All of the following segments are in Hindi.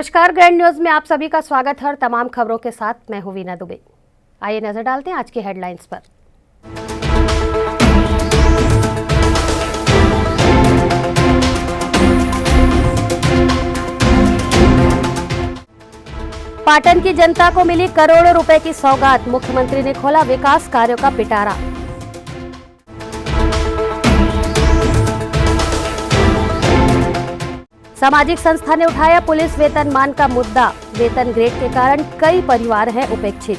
नमस्कार, ग्रैंड न्यूज में आप सभी का स्वागत है और तमाम खबरों के साथ मैं हूं वीना दुबे। आइए नजर डालते हैं आज की हेडलाइंस पर। पाटन की जनता को मिली करोड़ों रुपए की सौगात, मुख्यमंत्री ने खोला विकास कार्यों का पिटारा। सामाजिक संस्था ने उठाया पुलिस वेतनमान का मुद्दा, वेतन ग्रेड के कारण कई परिवार हैं उपेक्षित।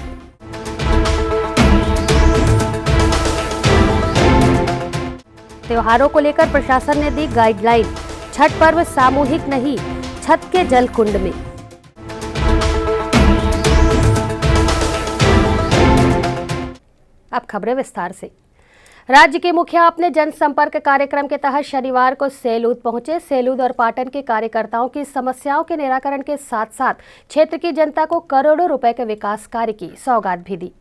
त्योहारों को लेकर प्रशासन ने दी गाइडलाइन, छठ पर्व सामूहिक नहीं, छत के जल कुंड में। अब खबरें विस्तार से। राज्य के मुखिया अपने जनसंपर्क कार्यक्रम के तहत शनिवार को सेलूद पहुंचे। सेलूद और पाटन के कार्यकर्ताओं की समस्याओं के निराकरण के साथ साथ क्षेत्र की जनता को करोड़ों रुपए के विकास कार्य की सौगात भी दी।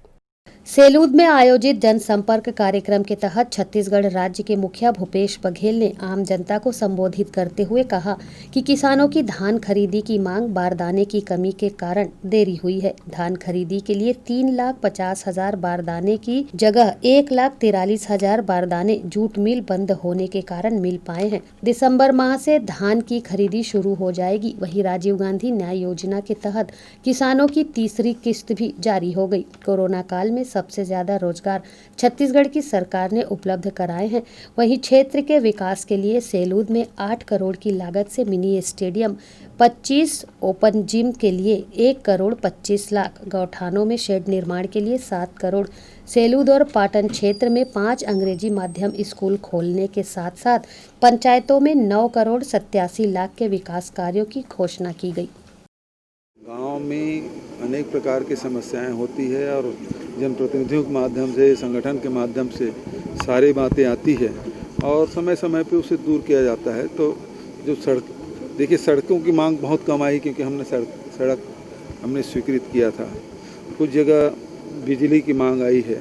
सेलूद में आयोजित जनसंपर्क कार्यक्रम के तहत छत्तीसगढ़ राज्य के मुखिया भूपेश बघेल ने आम जनता को संबोधित करते हुए कहा कि किसानों की धान खरीदी की मांग बारदाने की कमी के कारण देरी हुई है। धान खरीदी के लिए 3,50,000 बारदाने की जगह 1,43,000 बारदाने जूट मिल बंद होने के कारण मिल पाए हैं। दिसंबर माह से धान की खरीदी शुरू हो जाएगी। वहीं राजीव गांधी न्याय योजना के तहत किसानों की तीसरी किस्त भी जारी हो गई। कोरोना काल में सबसे ज्यादा रोजगार छत्तीसगढ़ की सरकार ने उपलब्ध कराए हैं। वहीं क्षेत्र के विकास के लिए सेलूद में 8 करोड़ की लागत से मिनी स्टेडियम, 25 ओपन जिम के लिए 1 करोड़ 25 लाख, गौठानों में शेड निर्माण के लिए 7 करोड़, सेलूद और पाटन क्षेत्र में 5 अंग्रेजी माध्यम स्कूल खोलने के साथ साथ पंचायतों में 9 करोड़ 87 लाख के विकास कार्यों की घोषणा की गई। गांव में अनेक प्रकार की समस्याएं होती है और जनप्रतिनिधियों के माध्यम से, संगठन के माध्यम से सारी बातें आती है और समय समय पे उसे दूर किया जाता है। तो जो सड़कों की मांग बहुत कम आई क्योंकि हमने सड़क हमने स्वीकृत किया था। कुछ जगह बिजली की मांग आई है,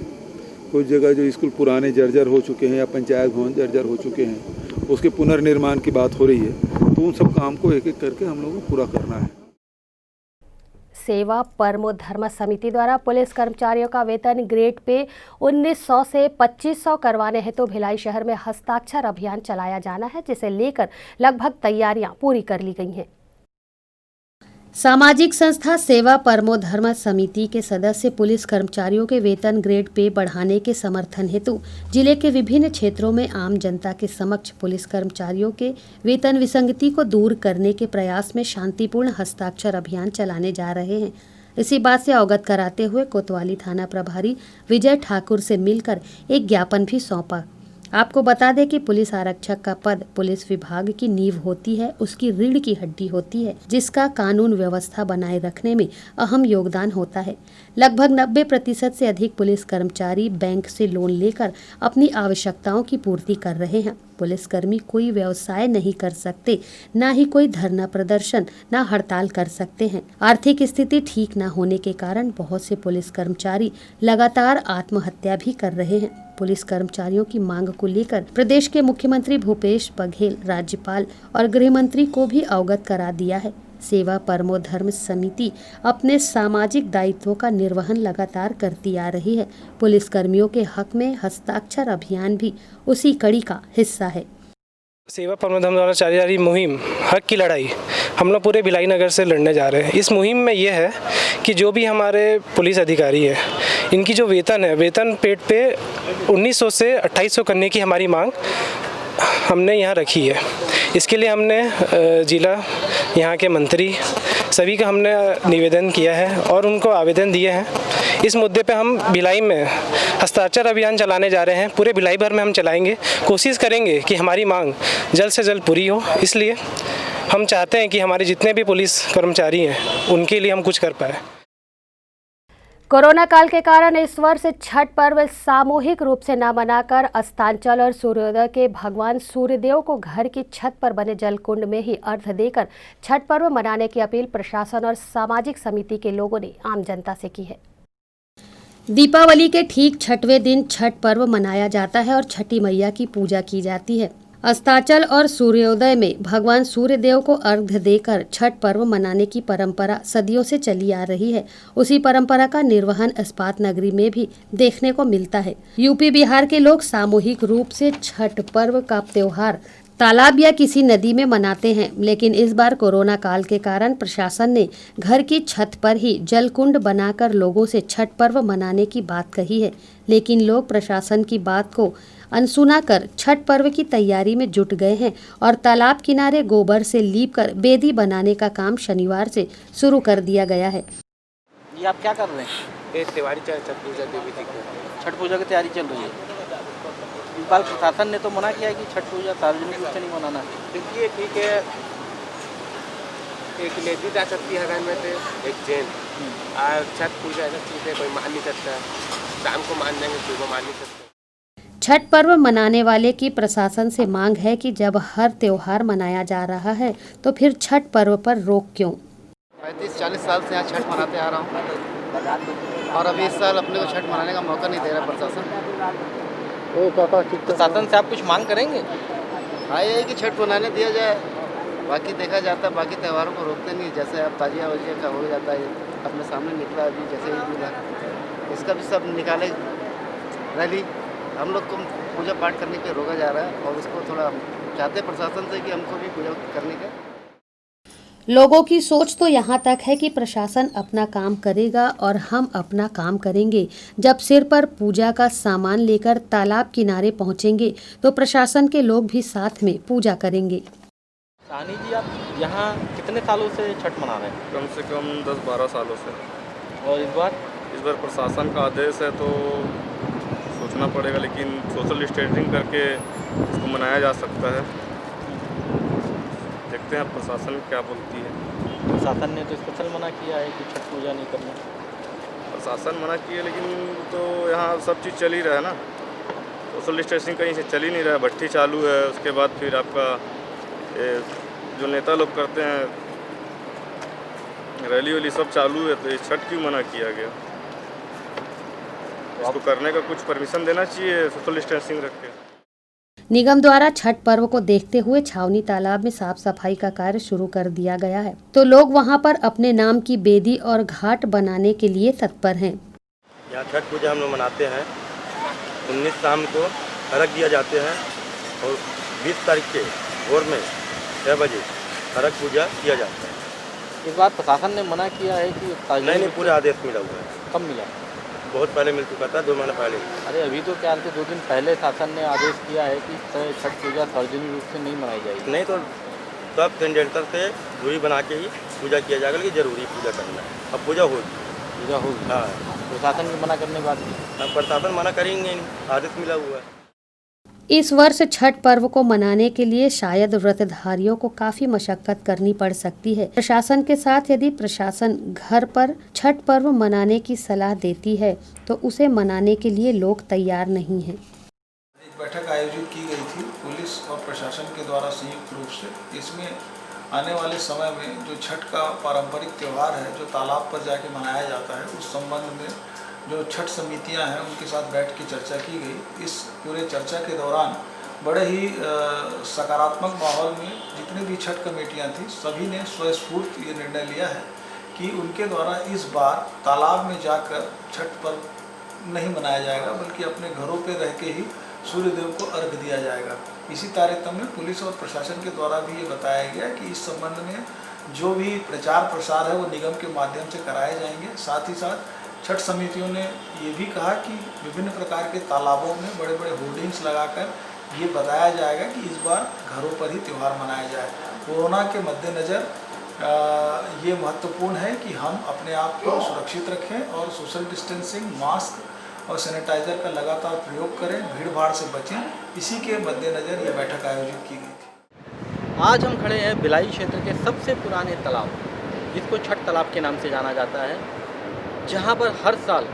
कुछ जगह जो स्कूल पुराने जर्जर हो चुके हैं या पंचायत भवन जर्जर हो चुके हैं उसके पुनर्निर्माण की बात हो रही है। तो उन सब काम को एक एक करके हम लोगों को पूरा करना है। सेवा परमो धर्म समिति द्वारा पुलिस कर्मचारियों का वेतन ग्रेड पे 1900 से 2500 करवाने हेतु भिलाई शहर में हस्ताक्षर अभियान चलाया जाना है, जिसे लेकर लगभग तैयारियां पूरी कर ली गई हैं। सामाजिक संस्था सेवा परमो धर्म समिति के सदस्य पुलिस कर्मचारियों के वेतन ग्रेड पे बढ़ाने के समर्थन हेतु जिले के विभिन्न क्षेत्रों में आम जनता के समक्ष पुलिस कर्मचारियों के वेतन विसंगति को दूर करने के प्रयास में शांतिपूर्ण हस्ताक्षर अभियान चलाने जा रहे हैं। इसी बात से अवगत कराते हुए कोतवाली थाना प्रभारी विजय ठाकुर से मिलकर एक ज्ञापन भी सौंपा। आपको बता दें कि पुलिस आरक्षक का पद पुलिस विभाग की नींव होती है, उसकी रीढ़ की हड्डी होती है, जिसका कानून व्यवस्था बनाए रखने में अहम योगदान होता है। लगभग 90% से अधिक पुलिस कर्मचारी बैंक से लोन लेकर अपनी आवश्यकताओं की पूर्ति कर रहे हैं। पुलिसकर्मी कोई व्यवसाय नहीं कर सकते, ना ही कोई धरना प्रदर्शन, ना हड़ताल कर सकते हैं। आर्थिक स्थिति ठीक न होने के कारण बहुत से पुलिस कर्मचारी लगातार आत्महत्या भी कर रहे हैं। पुलिस कर्मचारियों की मांग को लेकर प्रदेश के मुख्यमंत्री भूपेश बघेल, राज्यपाल और गृह मंत्री को भी अवगत करा दिया है। सेवा परमो धर्म समिति अपने सामाजिक दायित्वों का निर्वहन लगातार करती आ रही है। पुलिस कर्मियों के हक में हस्ताक्षर अभियान भी उसी कड़ी का हिस्सा है। सेवा परमो धर्म द्वारा चलाई जा रही मुहिम हक की लड़ाई हम लोग पूरे भिलाई नगर से लड़ने जा रहे हैं। इस मुहिम में ये है कि जो भी हमारे पुलिस अधिकारी है, इनकी जो वेतन है, वेतन पेट पे 1900 से 2800 करने की हमारी मांग हमने यहाँ रखी है। इसके लिए हमने जिला, यहाँ के मंत्री सभी का हमने निवेदन किया है और उनको आवेदन दिए हैं। इस मुद्दे पे हम भिलाई में हस्ताक्षर अभियान चलाने जा रहे हैं। पूरे भिलाई भर में हम चलाएंगे, कोशिश करेंगे कि हमारी मांग जल्द से जल्द पूरी हो। इसलिए हम चाहते हैं कि हमारे जितने भी पुलिस कर्मचारी हैं उनके लिए हम कुछ कर पाए। कोरोना काल के कारण इस वर्ष छठ पर्व सामूहिक रूप से न मनाकर अस्तांचल और सूर्योदय के भगवान सूर्यदेव को घर की छत पर बने जलकुंड में ही अर्घ्य देकर छठ पर्व मनाने की अपील प्रशासन और सामाजिक समिति के लोगों ने आम जनता से की है। दीपावली के ठीक 6वें दिन छठ पर्व मनाया जाता है और छठी मैया की पूजा की जाती है। अस्ताचल और सूर्योदय में भगवान सूर्यदेव को अर्घ्य देकर छठ पर्व मनाने की परंपरा सदियों से चली आ रही है। उसी परंपरा का निर्वहन इस्पात नगरी में भी देखने को मिलता है। यूपी बिहार के लोग सामूहिक रूप से छठ पर्व का त्योहार तालाब या किसी नदी में मनाते हैं, लेकिन इस बार कोरोना काल के कारण प्रशासन ने घर की छत पर ही जलकुंड बनाकर लोगों से छठ पर्व मनाने की बात कही है। लेकिन लोग प्रशासन की बात को अनसुना कर छठ पर्व की तैयारी में जुट गए हैं और तालाब किनारे गोबर से लीप कर बेदी बनाने का काम शनिवार से शुरू कर दिया गया है। ये आप क्या कर रहे हैं? त्योहारी छठ पूजा देवी की छठ पूजा की तैयारी चल रही है। इस बार प्रशासन ने तो मना किया है कि छठ पूजा सार्वजनिक रूप से नहीं मनाना है। देखिए ठीक है, एक लेडी जा सकती है घर में से, एक जेंट, और छठ पूजा ऐसा चीज़ है कोई मान नहीं सकता, शाम को मान जाएंगे सुबह मान नहीं सकते। छठ पर्व मनाने वाले की प्रशासन से मांग है कि जब हर त्योहार मनाया जा रहा है तो फिर छठ पर्व पर रोक क्यों? 35-40 साल से यहाँ छठ मनाते आ रहा हूँ और अभी इस साल अपने को छठ मनाने का मौका नहीं दे रहा प्रशासन। प्रशासन से आप कुछ मांग करेंगे? हाँ, ये है कि छठ मनाने दिया जाए, बाकी देखा जाता है, बाकी त्योहारों को रोकते नहीं। जैसे अब ताजिया वाजिया का हो जाता है, अपने सामने निकला अभी जैसे ईद मिला, इसका भी सब निकाले रैली। हम लोग को पूजा पाठ करने पे रोका जा रहा है और उसको थोड़ा चाहते प्रशासन से कि हमको भी पूजा करने का। लोगों की सोच तो यहाँ तक है कि प्रशासन अपना काम करेगा और हम अपना काम करेंगे। जब सिर पर पूजा का सामान लेकर तालाब किनारे पहुँचेंगे तो प्रशासन के लोग भी साथ में पूजा करेंगे। सानी जी, आप यहाँ कितने सालों से छठ मना रहे हैं? कम से कम 10-12 सालों से। और इस बार प्रशासन का आदेश है तो सोचना पड़ेगा, लेकिन सोशल डिस्टेंसिंग करके इसको मनाया जा सकता है। देखते हैं प्रशासन क्या बोलती है। प्रशासन ने तो स्पेशल मना किया है कि छठ पूजा नहीं करना। प्रशासन मना किया, लेकिन तो यहाँ सब चीज़ चल ही रहा है ना। सोशल डिस्टेंसिंग कहीं से चल ही नहीं रहा है। भट्टी चालू है, उसके बाद फिर आपका जो नेता लोग करते हैं रैली वैली सब चालू है, तो ये छठ क्यों मना किया गया? इसको करने का कुछ परमिशन देना चाहिए सोशल डिस्टेंसिंग रख के। निगम द्वारा छठ पर्व को देखते हुए छावनी तालाब में साफ सफाई का कार्य शुरू कर दिया गया है, तो लोग वहां पर अपने नाम की बेदी और घाट बनाने के लिए तत्पर हैं। यहाँ छठ पूजा हम लोग मनाते हैं। 19 शाम को अर्घ दिया जाते हैं और 20 तारीख के भोर में 6 बजे अर्घ पूजा किया जाता है। इस बार प्रशासन ने मना किया है कि नहीं, पूरा आदेश मिला हुआ है। कब मिला? बहुत पहले मिल चुका था, 2 महीने पहले। अरे अभी तो क्या 2 दिन पहले शासन ने आदेश किया है कि छठ पूजा सार्वजनिक रूप से नहीं मनाई जाएगी। नहीं तो सब सेंटर से दूरी बना के ही पूजा किया जाएगा, लेकिन जरूरी पूजा करना है। अब पूजा होगी। हाँ, प्रशासन के मना करने के बाद अब प्रशासन मना करेंगे नहीं, आदेश मिला हुआ है। इस वर्ष छठ पर्व को मनाने के लिए शायद व्रतधारियों को काफी मशक्कत करनी पड़ सकती है। प्रशासन के साथ यदि प्रशासन घर पर छठ पर्व मनाने की सलाह देती है तो उसे मनाने के लिए लोग तैयार नहीं हैं। एक बैठक आयोजित की गई थी पुलिस और प्रशासन के द्वारा संयुक्त रूप से। इसमें आने वाले समय में जो छठ का पारंपरिक त्यौहार है जो तालाब पर जाके मनाया जाता है, उस संबंध में जो छठ समितियां हैं उनके साथ बैठ के चर्चा की गई। इस पूरे चर्चा के दौरान बड़े ही सकारात्मक माहौल में जितने भी छठ कमेटियां थी सभी ने स्वस्फूर्त ये निर्णय लिया है कि उनके द्वारा इस बार तालाब में जाकर छठ पर्व नहीं मनाया जाएगा, बल्कि अपने घरों पे रह के ही सूर्यदेव को अर्घ दिया जाएगा। इसी तारतम्य में पुलिस और प्रशासन के द्वारा भी ये बताया गया कि इस संबंध में जो भी प्रचार प्रसार है वो निगम के माध्यम से कराए जाएंगे। साथ ही साथ छठ समितियों ने ये भी कहा कि विभिन्न प्रकार के तालाबों में बड़े बड़े होर्डिंग्स लगाकर ये बताया जाएगा कि इस बार घरों पर ही त्यौहार मनाया जाए। कोरोना के मद्देनज़र ये महत्वपूर्ण है कि हम अपने आप को सुरक्षित रखें और सोशल डिस्टेंसिंग, मास्क और सैनिटाइज़र का लगातार प्रयोग करें, भीड़ भाड़ से बचें। इसी के मद्देनज़र ये बैठक आयोजित की गई थी। आज हम खड़े हैं भिलाई क्षेत्र के सबसे पुराने तालाब, जिसको छठ तालाब के नाम से जाना जाता है, जहां पर हर साल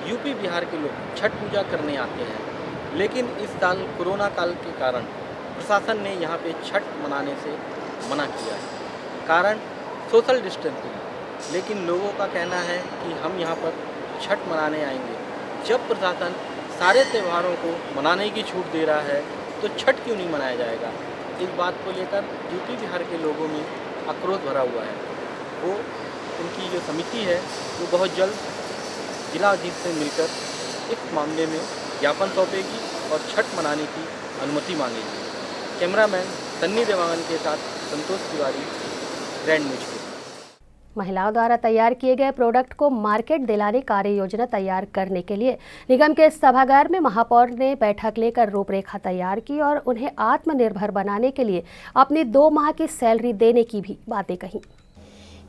यूपी बिहार के लोग छठ पूजा करने आते हैं। लेकिन इस साल कोरोना काल के कारण प्रशासन ने यहां पे छठ मनाने से मना किया है, कारण सोशल डिस्टेंसिंग। लेकिन लोगों का कहना है कि हम यहां पर छठ मनाने आएंगे। जब प्रशासन सारे त्योहारों को मनाने की छूट दे रहा है तो छठ क्यों नहीं मनाया जाएगा। इस बात को लेकर यूपी बिहार के लोगों में आक्रोश भरा हुआ है। वो उनकी जो समिति है वो बहुत जल्द जिलाधीश से मिलकर इस मामले में ज्ञापन सौंपेगी और छठ मनाने की अनुमति मांगेगी। कैमरामैन सन्नी देवांगन के साथ संतोष तिवारी, ग्रैंड न्यूज। महिलाओं द्वारा तैयार किए गए प्रोडक्ट को मार्केट दिलाने कार्य योजना तैयार करने के लिए निगम के सभागार में महापौर ने बैठक लेकर रूपरेखा तैयार की और उन्हें आत्मनिर्भर बनाने के लिए अपनी 2 माह की सैलरी देने की भी बातें कही।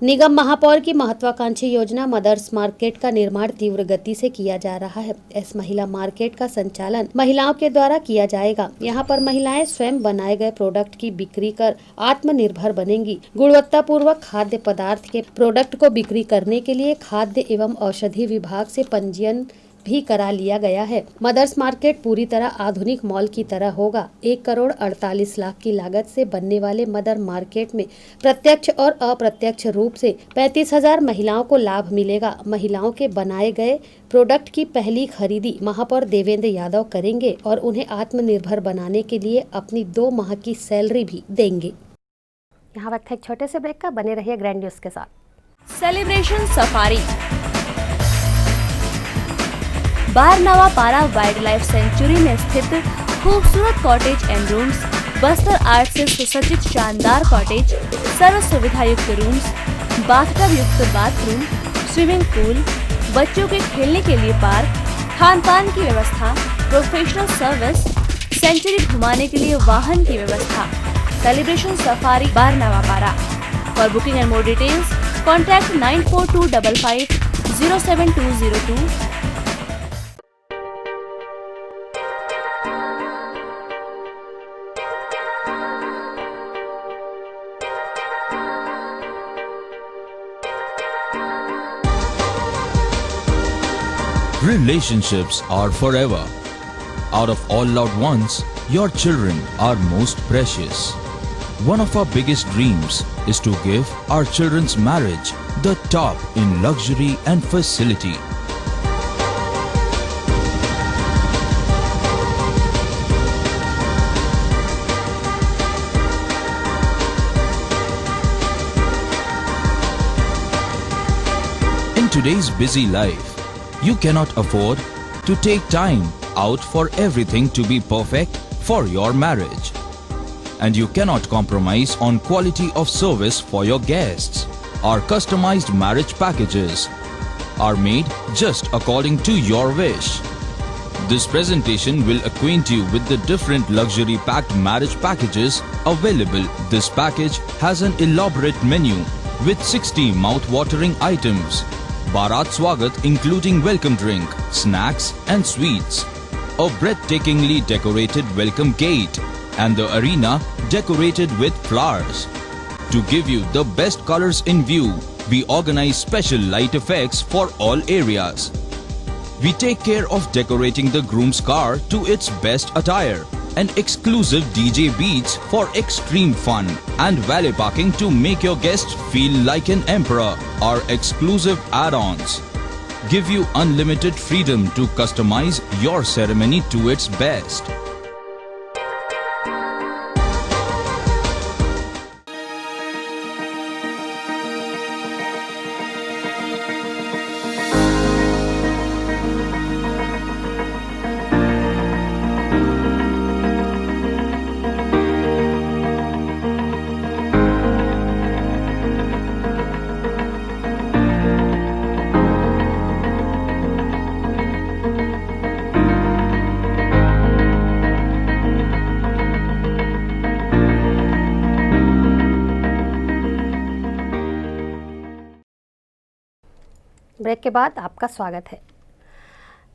निगम महापौर की महत्वाकांक्षी योजना मदर्स मार्केट का निर्माण तीव्र गति से किया जा रहा है। इस महिला मार्केट का संचालन महिलाओं के द्वारा किया जाएगा। यहां पर महिलाएं स्वयं बनाए गए प्रोडक्ट की बिक्री कर आत्मनिर्भर बनेंगी। गुणवत्तापूर्वक खाद्य पदार्थ के प्रोडक्ट को बिक्री करने के लिए खाद्य एवं औषधि विभाग से पंजीयन भी करा लिया गया है। मदर्स मार्केट पूरी तरह आधुनिक मॉल की तरह होगा। 1,48,00,000 की लागत से बनने वाले मदर मार्केट में प्रत्यक्ष और अप्रत्यक्ष रूप से 35,000 महिलाओं को लाभ मिलेगा। महिलाओं के बनाए गए प्रोडक्ट की पहली खरीदी महापौर देवेंद्र यादव करेंगे और उन्हें आत्मनिर्भर बनाने के लिए अपनी 2 माह की सैलरी भी देंगे। यहाँ वक्त है एक छोटे से ब्रेक का, बने रहिए ग्रैंड न्यूज के साथ। सेलिब्रेशन सफारी बारनवा पारा वाइल्ड लाइफ सेंचुरी में स्थित खूबसूरत cottage and rooms, Bastar art से सुसज्जित शानदार कॉटेज, सर्व सुविधा युक्त रूम्स, बाथटब युक्त बाथरूम, स्विमिंग पूल, बच्चों के खेलने के लिए पार्क, खान पान की व्यवस्था, प्रोफेशनल सर्विस, सेंचुरी घुमाने के लिए वाहन की व्यवस्था। सेलिब्रेशन सफारी बारनवा पारा। For booking and more details contact 9425507202। Relationships are forever. Out of all loved ones, your children are most precious. One of our biggest dreams is to give our children's marriage the top in luxury and facility. In today's busy life, you cannot afford to take time out for everything to be perfect for your marriage. And you cannot compromise on quality of service for your guests. Our customized marriage packages are made just according to your wish. This presentation will acquaint you with the different luxury packed marriage packages available. This package has an elaborate menu with 60 mouth-watering items. Bharat Swagat including welcome drink, snacks and sweets, a breathtakingly decorated welcome gate and the arena decorated with flowers. To give you the best colors in view, we organize special light effects for all areas. We take care of decorating the groom's car to its best attire and exclusive DJ beats for extreme fun and valet parking to make your guests feel like an emperor. Our exclusive add-ons give you unlimited freedom to customize your ceremony to its best. Break के बाद आपका स्वागत है।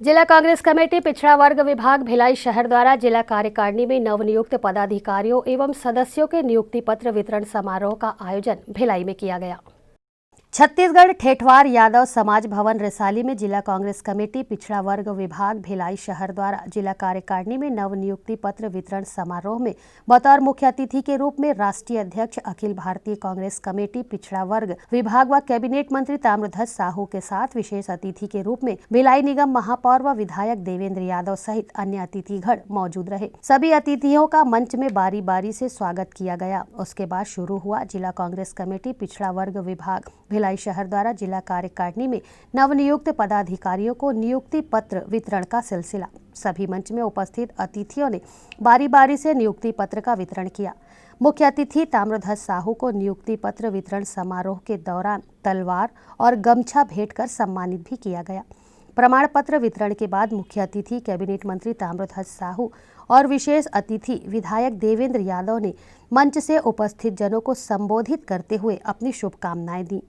जिला कांग्रेस कमेटी पिछड़ा वर्ग विभाग भिलाई शहर द्वारा जिला कार्यकारिणी में नवनियुक्त पदाधिकारियों एवं सदस्यों के नियुक्ति पत्र वितरण समारोह का आयोजन भिलाई में किया गया। छत्तीसगढ़ ठेठवार यादव समाज भवन रिसाली में जिला कांग्रेस कमेटी पिछड़ा वर्ग विभाग भिलाई शहर द्वारा जिला कार्यकारिणी में नव नियुक्ति पत्र वितरण समारोह में बतौर मुख्य अतिथि के रूप में राष्ट्रीय अध्यक्ष अखिल भारतीय कांग्रेस कमेटी पिछड़ा वर्ग विभाग व कैबिनेट मंत्री ताम्रध्वज साहू के साथ विशेष अतिथि के रूप में भिलाई निगम महापौर व विधायक देवेंद्र यादव सहित अन्य अतिथिगण मौजूद रहे। सभी अतिथियों का मंच में बारी बारी से स्वागत किया गया। उसके बाद शुरू हुआ जिला कांग्रेस कमेटी पिछड़ा वर्ग विभाग भिलाई शहर द्वारा जिला कार्यकारिणी में नवनियुक्त पदाधिकारियों को नियुक्ति पत्र वितरण का सिलसिला। सभी मंच में उपस्थित अतिथियों ने बारी बारी से नियुक्ति पत्र का वितरण किया। मुख्य अतिथि ताम्रध्वज साहू को नियुक्ति पत्र वितरण समारोह के दौरान तलवार और गमछा भेंट कर सम्मानित भी किया गया। प्रमाण पत्र वितरण के बाद मुख्य अतिथि कैबिनेट मंत्री ताम्रध्वज साहू और विशेष अतिथि विधायक देवेंद्र यादव ने मंच से उपस्थित जनों को संबोधित करते हुए अपनी शुभकामनाएं दी।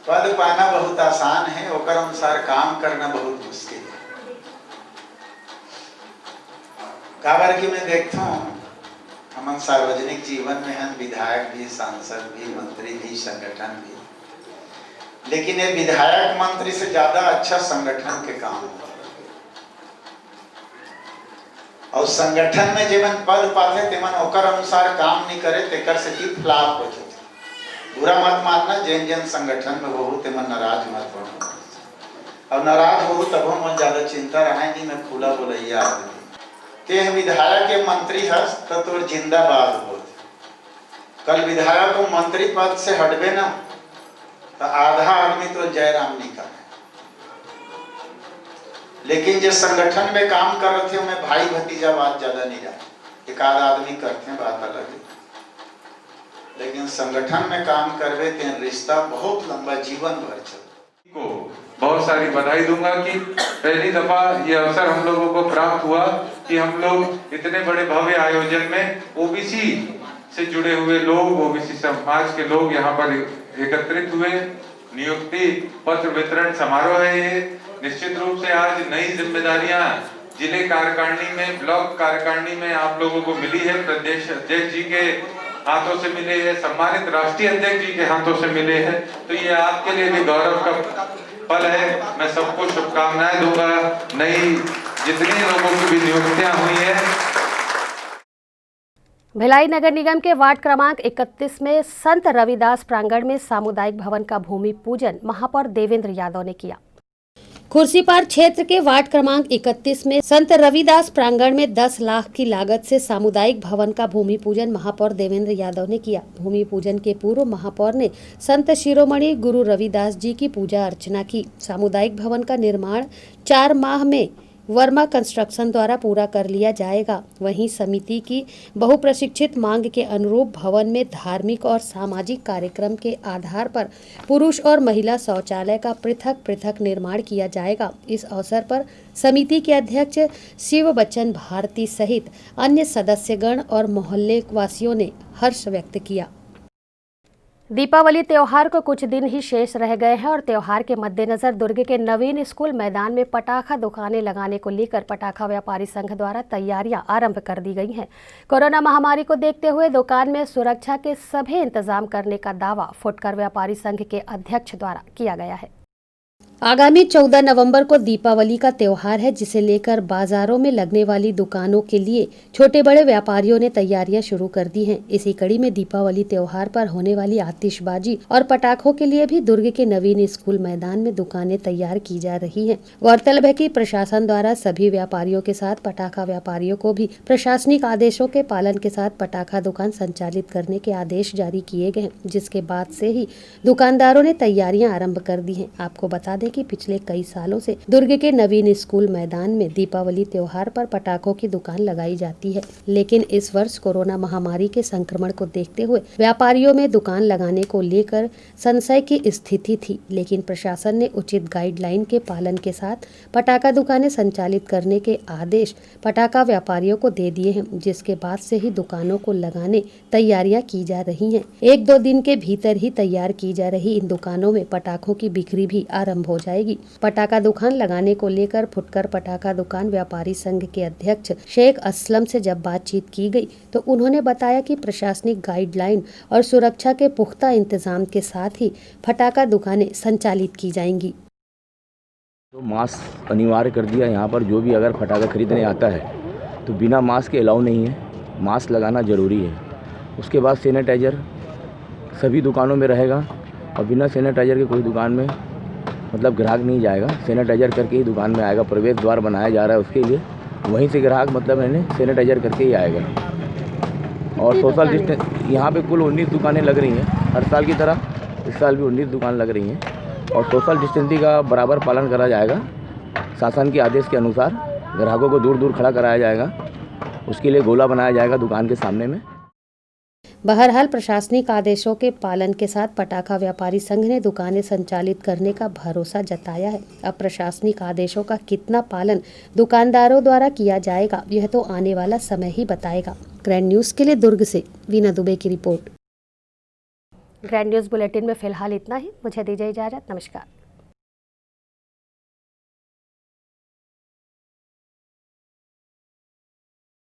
पद पाना बहुत आसान है, ओकर अनुसार काम करना बहुत मुश्किल है। काबर की मैं देखता हूँ हम सार्वजनिक जीवन में हम विधायक भी, सांसद भी, मंत्री भी, संगठन भी, लेकिन ये विधायक मंत्री से ज्यादा अच्छा संगठन के काम है। और संगठन में जेमन पद पाते तेमन ओकर अनुसार काम नहीं करे तेकर से की फ्लॉप हो जाते। बुरा मत मानना, जैन जैन संगठन में हो तेमन नाराज मत होना। और नाराज हो तब हम ज्यादा चिंता रहे नहीं। मैं खुला बोलैया आदमी के विधायक के मंत्री हस तो तोर जिंदाबाद हो। कल विधायक को मंत्री पद से हटबे ना तो आधा आदमी तो जयराम नहीं कर। लेकिन जो संगठन में काम कर रहे थे उनमें भाई भतीजा बात ज्यादा नहीं रहा। एक आध आदमी करते हैं बात अलग है, लेकिन संगठन में काम करवे तो रिश्ता बहुत लंबा जीवन भर चल। को बहुत सारी बधाई दूंगा कि पहली दफा ये अवसर हम लोगों को प्राप्त हुआ कि हम लोग इतने बड़े भव्य आयोजन में ओबीसी से जुड़े हुए लोग, ओबीसी समाज के लोग यहाँ पर एकत्रित हुए। नियुक्ति पत्र वितरण समारोह है ये। निश्चित रूप से आज नई जिम्मेदारियां जिले कार्यकारिणी में, ब्लॉक कार्यकारिणी में आप लोगों को मिली है। प्रदेश अध्यक्ष जी के हाथों से मिले हैं, सम्मानित राष्ट्रीय अध्यक्ष जी के हाथों से मिले हैं, तो ये आपके लिए भी गौरव का पल है। मैं सबको शुभकामनाएं दूंगा। नई जितनी लोगों की भी नियुक्तियां हुई है। भिलाई नगर निगम के वार्ड क्रमांक 31 में संत रविदास प्रांगण में सामुदायिक भवन का भूमि पूजन महापौर देवेंद्र यादव ने किया। खुर्सीपार क्षेत्र के वार्ड क्रमांक 31 में संत रविदास प्रांगण में 10 लाख की लागत से सामुदायिक भवन का भूमि पूजन महापौर देवेंद्र यादव ने किया। भूमि पूजन के पूर्व महापौर ने संत शिरोमणि गुरु रविदास जी की पूजा अर्चना की। सामुदायिक भवन का निर्माण 4 माह में वर्मा कंस्ट्रक्शन द्वारा पूरा कर लिया जाएगा। वहीं समिति की बहुप्रशिक्षित मांग के अनुरूप भवन में धार्मिक और सामाजिक कार्यक्रम के आधार पर पुरुष और महिला शौचालय का पृथक पृथक निर्माण किया जाएगा। इस अवसर पर समिति के अध्यक्ष शिव बच्चन भारती सहित अन्य सदस्यगण और मोहल्ले वासियों ने हर्ष व्यक्त किया। दीपावली त्योहार को कुछ दिन ही शेष रह गए हैं और त्योहार के मद्देनजर दुर्ग के नवीन स्कूल मैदान में पटाखा दुकानें लगाने को लेकर पटाखा व्यापारी संघ द्वारा तैयारियां आरंभ कर दी गई हैं। कोरोना महामारी को देखते हुए दुकान में सुरक्षा के सभी इंतजाम करने का दावा फुटकर व्यापारी संघ के अध्यक्ष द्वारा किया गया है। आगामी 14 नवंबर को दीपावली का त्योहार है, जिसे लेकर बाजारों में लगने वाली दुकानों के लिए छोटे बड़े व्यापारियों ने तैयारियां शुरू कर दी हैं। इसी कड़ी में दीपावली त्योहार पर होने वाली आतिशबाजी और पटाखों के लिए भी दुर्ग के नवीन स्कूल मैदान में दुकानें तैयार की जा रही हैं। गौरतलब है कि प्रशासन द्वारा सभी व्यापारियों के साथ पटाखा व्यापारियों को भी प्रशासनिक आदेशों के पालन के साथ पटाखा दुकान संचालित करने के आदेश जारी किए गए हैं, जिसके बाद से ही दुकानदारों ने तैयारियां आरम्भ कर दी है। आपको बता दें कि पिछले कई सालों से दुर्ग के नवीन स्कूल मैदान में दीपावली त्योहार पर पटाखों की दुकान लगाई जाती है, लेकिन इस वर्ष कोरोना महामारी के संक्रमण को देखते हुए व्यापारियों में दुकान लगाने को लेकर संशय की स्थिति थी। लेकिन प्रशासन ने उचित गाइडलाइन के पालन के साथ पटाखा दुकानें संचालित करने के आदेश पटाखा व्यापारियों को दे दिए हैं, जिसके बाद से ही दुकानों को लगाने तैयारियां की जा रही हैं। 1-2 दिन के भीतर ही तैयार की जा रही इन दुकानों में पटाखों की बिक्री भी आरंभ आरंभ हो जाएगी। पटाखा दुकान लगाने को लेकर फुटकर पटाखा दुकान व्यापारी संघ के अध्यक्ष शेख असलम से जब बातचीत की गई तो उन्होंने बताया कि प्रशासनिक गाइडलाइन और सुरक्षा के पुख्ता इंतजाम के साथ ही पटाखा दुकानें संचालित की जाएंगी। तो मास्क अनिवार्य कर दिया। यहाँ पर जो भी अगर पटाखा खरीदने आता है तो बिना मास्क के अलाउ नहीं है, मास्क लगाना ज़रूरी है। उसके बाद सैनिटाइज़र सभी दुकानों में रहेगा और बिना सैनिटाइज़र के कोई दुकान में मतलब ग्राहक नहीं जाएगा, सैनिटाइज़र करके ही दुकान में आएगा। प्रवेश द्वार बनाया जा रहा है उसके लिए, वहीं से ग्राहक मतलब मैंने सैनिटाइज़र करके ही आएगा। और सोशल डिस्टेंस यहाँ पे कुल 19 दुकानें लग रही हैं, हर साल की तरह इस साल भी 19 दुकान लग रही हैं और सोशल डिस्टेंसिंग का बराबर पालन करा जाएगा। शासन के आदेश के अनुसार ग्राहकों को दूर दूर खड़ा कराया जाएगा, उसके लिए गोला बनाया जाएगा दुकान के सामने में। बहरहाल प्रशासनिक आदेशों के पालन के साथ पटाखा व्यापारी संघ ने दुकानें संचालित करने का भरोसा जताया है। अब प्रशासनिक आदेशों का कितना पालन दुकानदारों द्वारा किया जाएगा यह तो आने वाला समय ही बताएगा। ग्रैंड न्यूज़ के लिए दुर्ग से वीना दुबे की रिपोर्ट। ग्रैंड न्यूज़ बुलेटिन में फिलहाल इतना ही। मुझे दीजिए इजाजत। नमस्कार।